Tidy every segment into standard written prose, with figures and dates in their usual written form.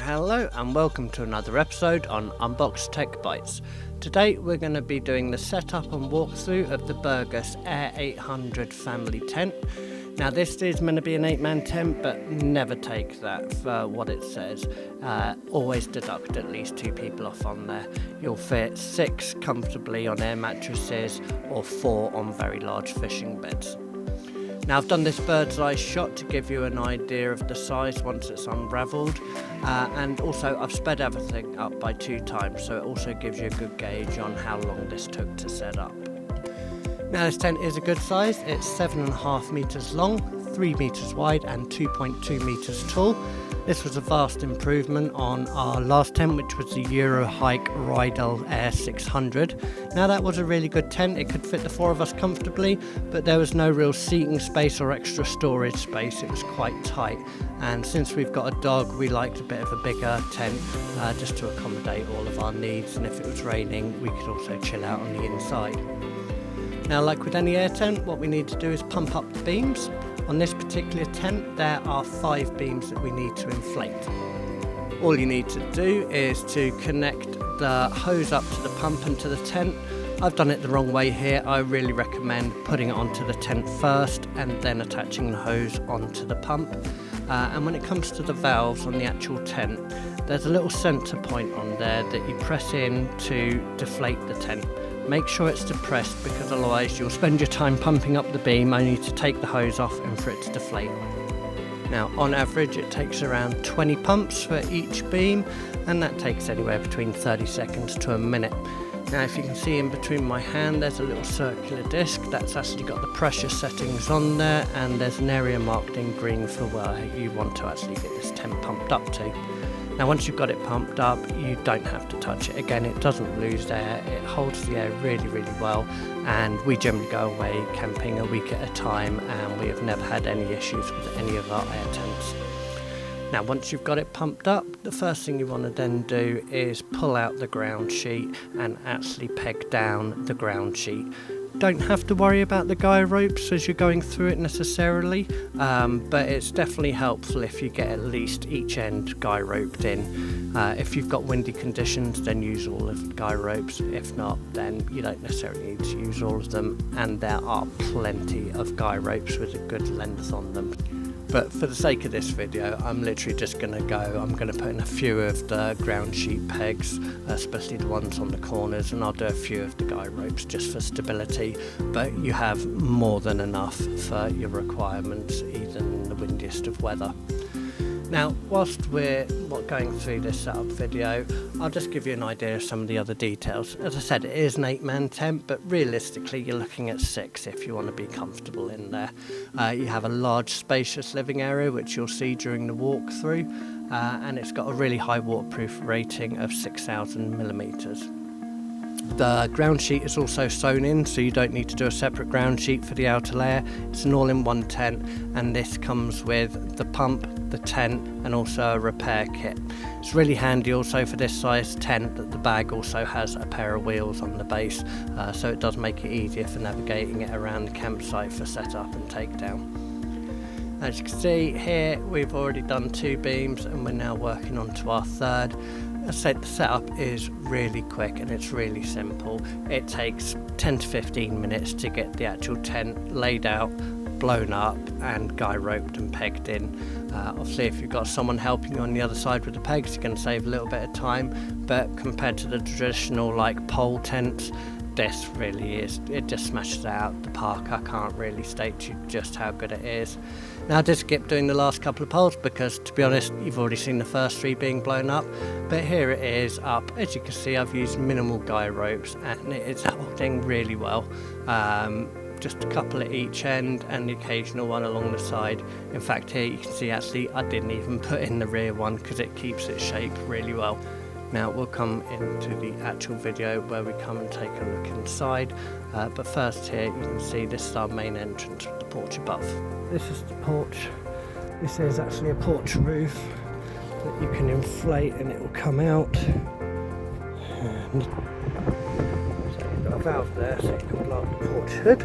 Hello and welcome to another episode on Unbox Tech Bytes. Today we're going to be doing the setup and walkthrough of the Berghaus Air 800 family tent. Now this is meant to be an 8-man tent, but never take that for what it says. Always deduct at least 2 people off on there. You'll fit 6 comfortably on air mattresses or 4 on very large fishing beds. Now I've done this bird's eye shot to give you an idea of the size once it's unravelled, and also I've sped everything up by 2 times, so it also gives you a good gauge on how long this took to set up. Now this tent is a good size. It's 7.5 metres long, 3 metres wide and 2.2 metres tall. This was a vast improvement on our last tent, which was the Eurohike Rydell Air 600. Now that was a really good tent. It could fit the 4 of us comfortably, but there was no real seating space or extra storage space. It was quite tight. And since we've got a dog, we liked a bit of a bigger tent just to accommodate all of our needs. And if it was raining, we could also chill out on the inside. Now, like with any air tent, what we need to do is pump up the beams. On this particular tent, there are 5 beams that we need to inflate. All you need to do is to connect the hose up to the pump and to the tent. I've done it the wrong way here. I really recommend putting it onto the tent first and then attaching the hose onto the pump. And when it comes to the valves on the actual tent, there's a little centre point on there that you press in to deflate the tent. Make sure it's depressed, because otherwise you'll spend your time pumping up the beam only to take the hose off and for it to deflate. Now on average it takes around 20 pumps for each beam, and that takes anywhere between 30 seconds to a minute. Now if you can see in between my hand, there's a little circular disc that's actually got the pressure settings on there, and there's an area marked in green for where you want to actually get this tent pumped up to. Now once you've got it pumped up, you don't have to touch it again. It doesn't lose air, it holds the air really well, and we generally go away camping a week at a time and we have never had any issues with any of our air tents. Now once you've got it pumped up, the first thing you want to then do is pull out the ground sheet and actually peg down the ground sheet. Don't have to worry about the guy ropes as you're going through it necessarily, but it's definitely helpful if you get at least each end guy roped in. If you've got windy conditions, then use all of the guy ropes. If not, then you don't necessarily need to use all of them, and there are plenty of guy ropes with a good length on them. But for the sake of this video, I'm literally just going to I'm going to put in a few of the ground sheet pegs, especially the ones on the corners, and I'll do a few of the guy ropes just for stability, but you have more than enough for your requirements, even in the windiest of weather. Now, whilst we're going through this setup video, I'll just give you an idea of some of the other details. As I said, it is an 8-man tent, but realistically you're looking at 6 if you want to be comfortable in there. You have a large spacious living area, which you'll see during the walkthrough, and it's got a really high waterproof rating of 6,000 millimetres. The ground sheet is also sewn in, so you don't need to do a separate ground sheet for the outer layer. It's an all-in-one tent, and this comes with the pump, the tent, and also a repair kit. It's really handy also for this size tent that the bag also has a pair of wheels on the base, so it does make it easier for navigating it around the campsite for setup and takedown. As you can see here, we've already done 2 beams and we're now working on to our 3rd. As I said, the setup is really quick and it's really simple. It takes 10 to 15 minutes to get the actual tent laid out, blown up and guy roped and pegged in. Obviously if you've got someone helping you on the other side with the pegs, you can save a little bit of time, but compared to the traditional like pole tents, this really is, it just smashes it out the park. I can't really state to you just how good it is. Now I did skip doing the last couple of poles because, to be honest, you've already seen the first 3 being blown up, but here it is up. As you can see, I've used minimal guy ropes and it's holding really well. Just a couple at each end and the occasional one along the side. In fact, here you can see actually I didn't even put in the rear one because it keeps its shape really well. Now we'll come into the actual video where we come and take a look inside, but first here you can see this is our main entrance with the porch above. This is the porch. This is actually a porch roof that you can inflate and it will come out. And so you've got a valve there so you can blow up the porch hood.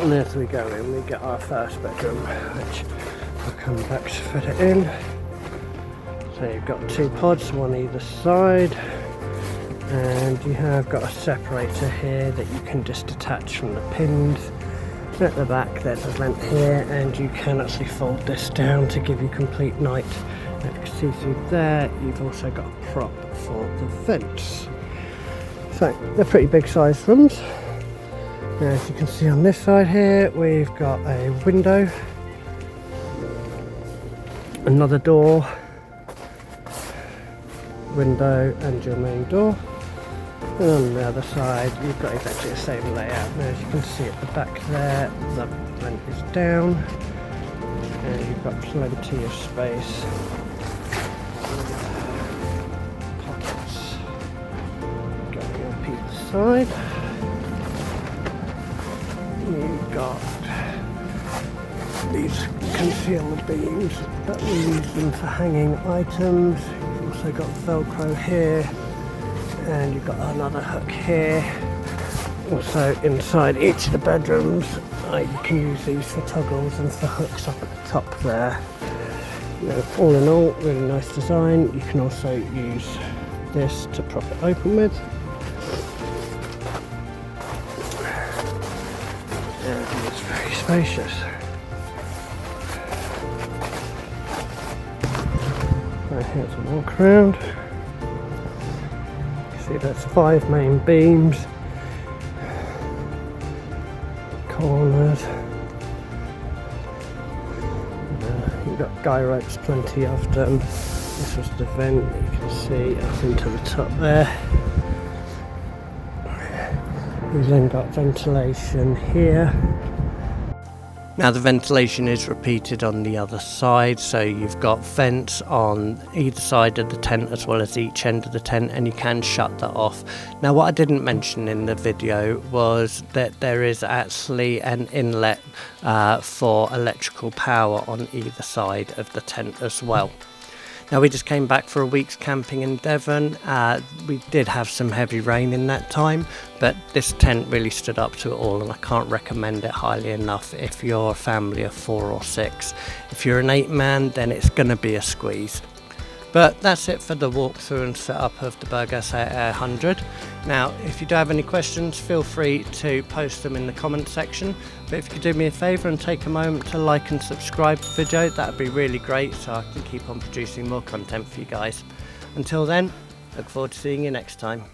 And as we go in, we get our first bedroom, which I'll come back to fit it in. So you've got 2 pods, one either side, and you have got a separator here that you can just detach from the pins. At the back there's a vent here, and you can actually fold this down to give you complete night. As you can see through there, you've also got a prop for the vents. So they're pretty big sized rooms. Now, as you can see on this side here, we've got a window, another door, window and your main door. And on the other side you've got exactly the same layout. Now, as you can see at the back there, the vent is down and you've got plenty of space. Pockets going up either side. You've got these concealed beams that we use them for hanging items. You've also got Velcro here, and you've got another hook here. Also inside each of the bedrooms you can use these for toggles and for hooks up at the top there. All in all, really nice design. You can also use this to prop it open with. And it's very spacious. Right, here's a walk around. See, there's 5 main beams, corners. You've got guy ropes, plenty of them. This was the vent that you can see up into the top there. We've then got ventilation here. Now the ventilation is repeated on the other side, so you've got vents on either side of the tent as well as each end of the tent, and you can shut that off. Now what I didn't mention in the video was that there is actually an inlet for electrical power on either side of the tent as well. Now we just came back for a week's camping in Devon. We did have some heavy rain in that time, but this tent really stood up to it all, and I can't recommend it highly enough if you're a family of 4 or 6. If you're an 8-man, then it's going to be a squeeze. But that's it for the walkthrough and setup of the Berghaus Air 100. Now, if you do have any questions, feel free to post them in the comment section. But if you could do me a favour and take a moment to like and subscribe to the video, that would be really great, so I can keep on producing more content for you guys. Until then, look forward to seeing you next time.